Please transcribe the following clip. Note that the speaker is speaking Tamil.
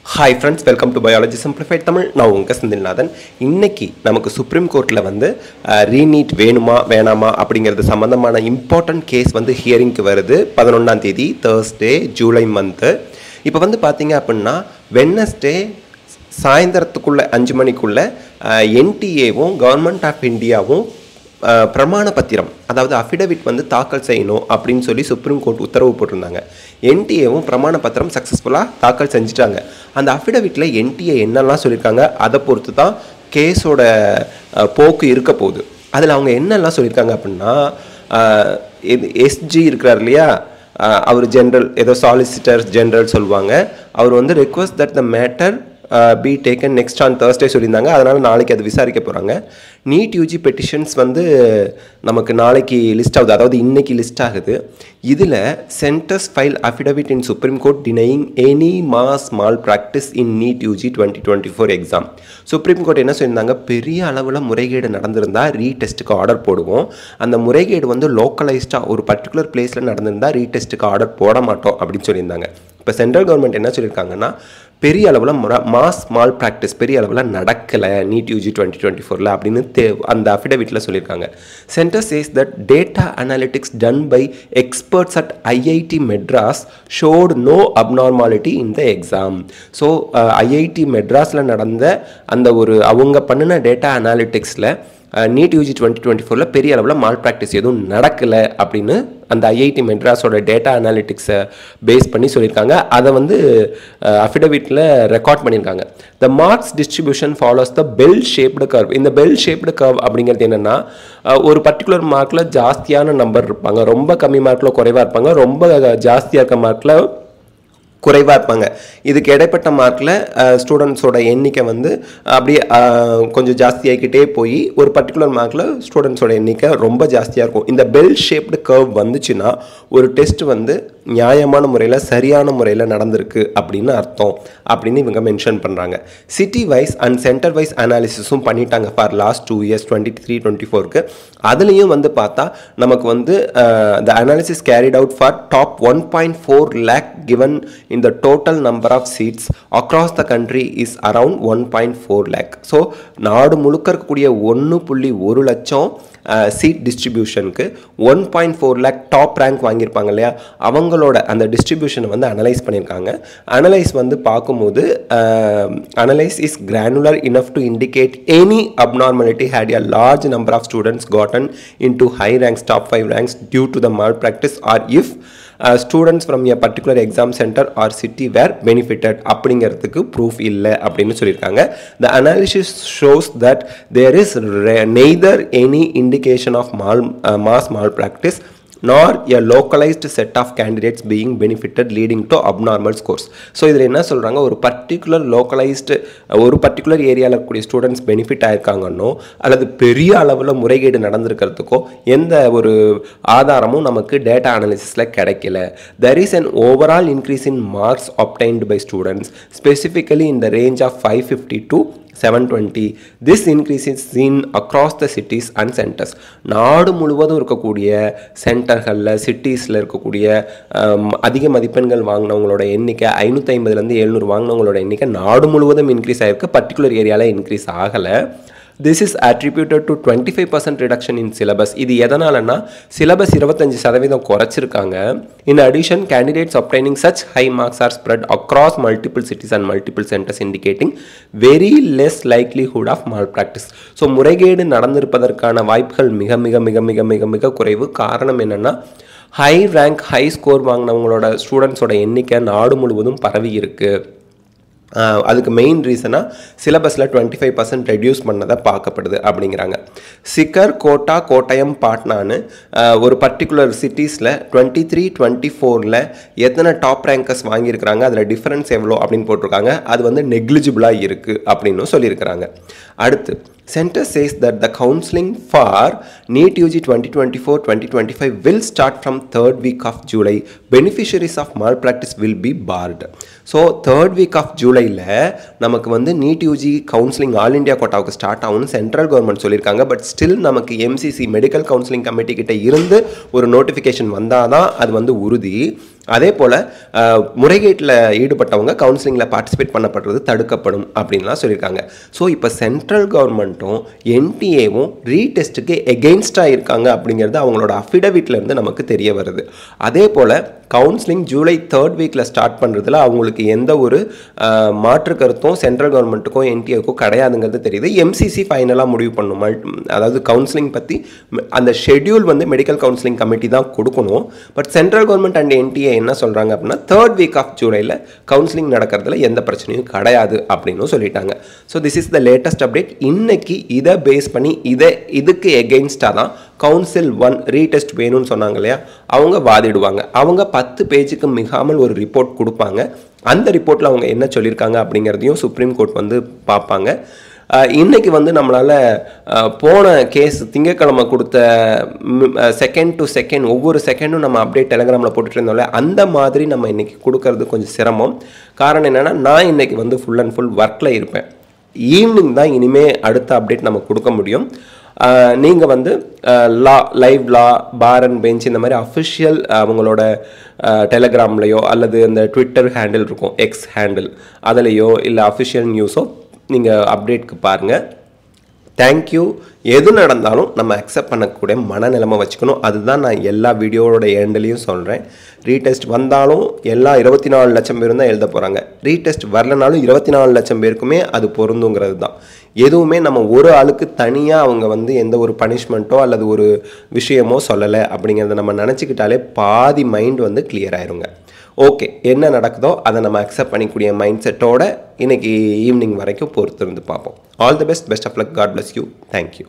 Hi friends, welcome to Biology Simplified Tamil. நான் உங்க செந்தில்நாதன். இன்னைக்கு நமக்கு சுப்ரீம் கோர்ட்ல வந்து ரீநீட் வேணுமா வேணாமா அப்படிங்கிறது சம்பந்தமான இம்பார்ட்டன்ட் கேஸ் வந்து ஹியரிங்க்கு வருது 11ஆம் தேதி Thursday ஜூலை மந்த். இப்போ வந்து பாத்தீங்க அப்படின்னா வெட்னஸ்டே சாயந்தரத்துக்குள்ள 5 மணிக்குள்ள NTA-வும் கவர்மெண்ட் ஆஃப் இந்தியாவும் பிரமாண பத்திரம் அதாவது அஃபிடவிட் வந்து தாக்கல் செய்யணும் அப்படின்னு சொல்லி சுப்ரீம் கோர்ட் உத்தரவு போட்டிருந்தாங்க. NTA-வும் பிரமாண பத்திரம் சக்ஸஸ்ஃபுல்லாக தாக்கல் செஞ்சுட்டாங்க. அந்த அஃபிடவிட்டில் NTA என்னெல்லாம் சொல்லியிருக்காங்க அதை பொறுத்து தான் கேஸோட போக்கு இருக்க போகுது. அதில் அவங்க என்னெல்லாம் சொல்லியிருக்காங்க அப்படின்னா SG இருக்கிறார் இல்லையா, அவர் ஜென்ரல் ஏதோ சாலிசிட்டர் ஜென்ரல் சொல்லுவாங்க. அவர் வந்து request that the matter be taken next on Thursday சொல்லியிருந்தாங்க. அதனால் நாளைக்கு அது விசாரிக்க போகிறாங்க. நீட் யூஜி பெட்டிஷன்ஸ் வந்து நமக்கு நாளைக்கு லிஸ்ட் ஆகுது, அதாவது இன்னைக்கு லிஸ்ட் ஆகுது. இதில் சென்டர்ஸ் ஃபைல் அஃபிடவிட் இன் supreme court denying any mass mall practice இன் NEET UG 2024 exam. Supreme court என்ன சொல்லியிருந்தாங்க, பெரிய அளவில் முறைகேடு நடந்திருந்தால் ரீடெஸ்ட்டுக்கு ஆர்டர் போடுவோம். அந்த முறைகேடு வந்து லோக்கலைஸ்டாக ஒரு பர்டிகுலர் பிளேஸில் நடந்திருந்தால் ரீடெஸ்ட்டுக்கு ஆர்டர் போட மாட்டோம் அப்படின்னு சொல்லியிருந்தாங்க. இப்போ சென்ட்ரல் கவர்மெண்ட் என்ன சொல்லியிருக்காங்கன்னா, பெரிய அளவில் மாஸ் மால் ப்ராக்டிஸ் பெரிய அளவில் நடக்கலை நீட் யூஜி 2024 அப்படின்னு அந்த அஃபிடவிட்டில் சொல்லியிருக்காங்க. Centre says that data analytics done by experts at IIT Madras showed no abnormality in the exam. So IIT மெட்ராஸில் நடந்த அந்த ஒரு அவங்க பண்ணின டேட்டா அனாலிட்டிக்ஸில் நீட் யூஜி 2024 பெரிய அளவில் மால் ப்ராக்டிஸ் எதுவும் நடக்கலை அப்படின்னு அந்த IIT மெட்ராஸோட டேட்டா அனாலிட்டிக்ஸை பேஸ் பண்ணி சொல்லியிருக்காங்க. அதை வந்து அஃபிடவிட்டில் ரெக்கார்ட் பண்ணியிருக்காங்க. The marks distribution follows the bell shaped curve. இந்த பெல் ஷேப்டு கர்வ் அப்படிங்கிறது என்னென்னா, ஒரு பர்டிகுலர் மார்க்கில் ஜாஸ்தியான நம்பர் இருப்பாங்க, ரொம்ப கம்மி மார்க்கில் குறைவாக இருப்பாங்க, ரொம்ப ஜாஸ்தியாக இருக்க மார்க்கில் குறைவாக இருப்பாங்க. இதுக்கு இடைப்பட்ட மார்க்கில் ஸ்டூடெண்ட்ஸோட எண்ணிக்கை வந்து அப்படியே கொஞ்சம் ஜாஸ்தியாகிக்கிட்டே போய் ஒரு பர்டிகுலர் மார்க்கில் ஸ்டூடெண்ட்ஸோட எண்ணிக்கை ரொம்ப ஜாஸ்தியாக இருக்கும். இந்த பெல் ஷேப்டு கர்வ் வந்துச்சுன்னா ஒரு டெஸ்ட் வந்து நியாயமான முறையில் சரியான முறையில் நடந்திருக்கு அப்படின்னு அர்த்தம் அப்படின்னு இவங்க மென்ஷன் பண்ணுறாங்க. City wise and centre wise அனாலிசிஸும் பண்ணிட்டாங்க ஃபார் லாஸ்ட் 2 years 23-24க்கு. அதுலேயும் வந்து பார்த்தா நமக்கு வந்து the analysis carried out for top 1.4 lakh given in the total number of seats across the country is around 1.4 lakh. So நாடு முழுக்க இருக்கக்கூடிய 1.1 லட்சம் சீட் டிஸ்ட்ரிபியூஷனுக்கு 1.4 lakh டாப் ரேங்க் வாங்கியிருப்பாங்க இல்லையா, அவங்களோட அந்த டிஸ்ட்ரிபியூஷனை வந்து அனலைஸ் பண்ணியிருக்காங்க. அனலைஸ் வந்து பார்க்கும்போது analyse is granular enough to indicate any abnormality had a large number of students gotten into high ranks, top 5 ranks due to the malpractice or if students from a particular exam center or city were benefited அப்படிங்கிறதுக்கு ப்ரூஃப் இல்லை அப்படின்னு சொல்லியிருக்காங்க. The analysis shows that there is neither any indication of mass malpractice nor a localized set of candidates being benefited leading to abnormal scores. So இதில் என்ன சொல்கிறாங்க, ஒரு பர்டிகுலர் லோக்கலைஸ்டு ஒரு பர்டிகுலர் ஏரியாவில் இருக்கக்கூடிய ஸ்டூடெண்ட்ஸ் பெனிஃபிட் ஆயிருக்காங்கன்னோ அல்லது பெரிய அளவில் முறைகேடு நடந்திருக்கிறதுக்கோ எந்த ஒரு ஆதாரமும் நமக்கு டேட்டா அனாலிசிஸில் கிடைக்கல. There is an overall increase in marks obtained by students specifically in the range of 550 to 720. This increase is seen across the cities and centers. நாடு முழுவதும் இருக்கக்கூடிய சென்டர்களில் சிட்டிஸில் இருக்கக்கூடிய அதிக மதிப்பெண்கள் வாங்கினவங்களோட எண்ணிக்கை 550லேருந்து 700 வாங்கினவங்களோட எண்ணிக்கை நாடு முழுவதும் இன்க்ரீஸ் ஆகிருக்கு, பர்டிகுலர் ஏரியாவில் இன்க்ரீஸ் ஆகலை. This is attributed to 25% reduction in syllabus. இது எதனாலன்னா syllabus 25% குறைச்சிருக்காங்க. In addition, candidates obtaining such high marks are spread across multiple cities and multiple centers indicating very less likelihood of malpractice. So முறைகேடு நடந்திருப்பதற்கான வாய்ப்புகள் மிக மிக மிக மிக மிக மிக குறைவு. காரணம் என்னென்னா ஹை ரேங்க் ஹை ஸ்கோர் வாங்கினவங்களோட ஸ்டூடெண்ட்ஸோட எண்ணிக்கை நாடு முழுவதும் பரவி இருக்குது. அதுக்கு மெயின் ரீசனாக சிலபஸில் 25% ரெடியூஸ் பண்ணதை பார்க்கப்படுது அப்படிங்கிறாங்க. சிக்கர், கோட்டா, கோட்டயம், பாட்னான்னு ஒரு பர்டிகுலர் சிட்டிஸில் 23-24 எத்தனை டாப் ரேங்கர்ஸ் வாங்கியிருக்கிறாங்க, அதில் டிஃப்ரென்ஸ் எவ்வளோ அப்படின்னு போட்டிருக்காங்க. அது வந்து நெக்லிஜிபிளாக இருக்குது அப்படின்னு சொல்லியிருக்கிறாங்க. அடுத்து Center says that the counseling for NEET UG 2024-2025 will start from 3rd week of July. Beneficiaries of malpractice will be barred. So 3rd week of Julyல நமக்கு வந்து NEET UG counseling all India கோட்டாவுக்கு ஸ்டார்ட் ஆகும்னு சென்ட்ரல் கவர்மெண்ட் சொல்லியிருக்காங்க. பட் ஸ்டில் நமக்கு MCC மெடிக்கல் கவுன்சிலிங் கமிட்டி கிட்ட இருந்து ஒரு நோட்டிஃபிகேஷன் வந்தால் தான் அது வந்து உறுதி. அதே போல் முறைகேட்டில் ஈடுபட்டவங்க கவுன்சிலிங்கில் பார்ட்டிசிபேட் பண்ணப்படுறது தடுக்கப்படும் அப்படின்லாம் சொல்லியிருக்காங்க. ஸோ இப்போ சென்ட்ரல் கவர்மெண்ட்டும் என்டிஏவும் ரீடெஸ்ட்டுக்கு எகெயின்ஸ்டாக இருக்காங்க அப்படிங்கிறது அவங்களோட அஃபிடவிட்லேருந்து நமக்கு தெரிய வருது. அதே போல் கவுன்சிலிங் ஜூலை 3rd வீக்கில் ஸ்டார்ட் பண்ணுறதுல அவங்களுக்கு எந்த ஒரு மாற்று கருத்தும் சென்ட்ரல் கவர்மெண்ட்டுக்கும் என்டிஏக்கும் கிடையாதுங்கிறது தெரியுது. எம்சிசி ஃபைனலாக முடிவு பண்ணணும். அதாவது கவுன்சிலிங் பற்றி அந்த ஷெட்யூல் வந்து மெடிக்கல் கவுன்சிலிங் கமிட்டி தான் கொடுக்கணும். But central government and NDA என்ன சொல்கிறாங்க அப்படின்னா 3rd வீக் ஆஃப் ஜூலையில் கவுன்சிலிங் நடக்கிறதுல எந்த பிரச்சனையும் கிடையாது அப்படின்னு சொல்லிட்டாங்க. So this is the latest update. இன்னைக்கு இதை பேஸ் பண்ணி இதுக்கு எகெயின்ஸ்டாக தான் கவுன்சில் 1 ரீடெஸ்ட் வேணும்னு சொன்னாங்க இல்லையா, அவங்க வாதிடுவாங்க. அவங்க 10 பேஜுக்கு மிகாமல் ஒரு ரிப்போர்ட் கொடுப்பாங்க. அந்த ரிப்போர்ட்டில் அவங்க என்ன சொல்லியிருக்காங்க அப்படிங்கிறதையும் சுப்ரீம் கோர்ட் வந்து பார்ப்பாங்க. இன்றைக்கி வந்து நம்மளால் போன கேஸ் திங்கட்கிழமை கொடுத்த செகண்ட் டு செகண்ட் ஒவ்வொரு செகண்டும் நம்ம அப்டேட் டெலகிராமில் போட்டுட்டு இருந்தோம்ல, அந்த மாதிரி நம்ம இன்றைக்கி கொடுக்கறது கொஞ்சம் சிரமம். காரணம் என்னென்னா, நான் இன்றைக்கி வந்து ஃபுல் அண்ட் ஃபுல் ஒர்க்கில் இருப்பேன். ஈவினிங் தான் இனிமேல் அடுத்த அப்டேட் நம்ம கொடுக்க முடியும். நீங்கள் வந்து live law, bar and bench இந்த மாதிரி அஃபிஷியல் அவங்களோட டெலகிராம்லையோ அல்லது இந்த ட்விட்டர் ஹேண்டில் இருக்கும், எக்ஸ் ஹேண்டில், அதிலையோ இல்லை அஃபிஷியல் நியூஸோ நீங்கள் அப்டேட்க்கு பாருங்கள். தேங்க்யூ. எது நடந்தாலும் நம்ம அக்செப்ட் பண்ணக்கூடிய மனநிலைமை வச்சுக்கணும். அதுதான் நான் எல்லா வீடியோவோட எண்ட்லேயும் சொல்கிறேன். ரீடெஸ்ட் வந்தாலும் எல்லா 24 லட்சம் பேரும் தான் எழுத போகிறாங்க. ரீடெஸ்ட் வரலனாலும் 24 லட்சம் பேருக்குமே அது பொருந்துங்கிறது தான். எதுவுமே நம்ம ஒரு ஆளுக்கு தனியாக அவங்க வந்து எந்த ஒரு பனிஷ்மெண்ட்டோ அல்லது ஒரு விஷயமோ சொல்லலை அப்படிங்கிறத நம்ம நினச்சிக்கிட்டாலே பாதி மைண்ட் வந்து கிளியர் ஆயிருங்க. ஓகே, என்ன நடக்குதோ அதை நம்ம அக்செப்ட் பண்ணிக்கூடிய மைண்ட் செட்டோட இன்னைக்கு ஈவினிங் வரைக்கும் பொறுத்து இருந்து பார்ப்போம். All the best. Best of luck. God bless you. Thank you.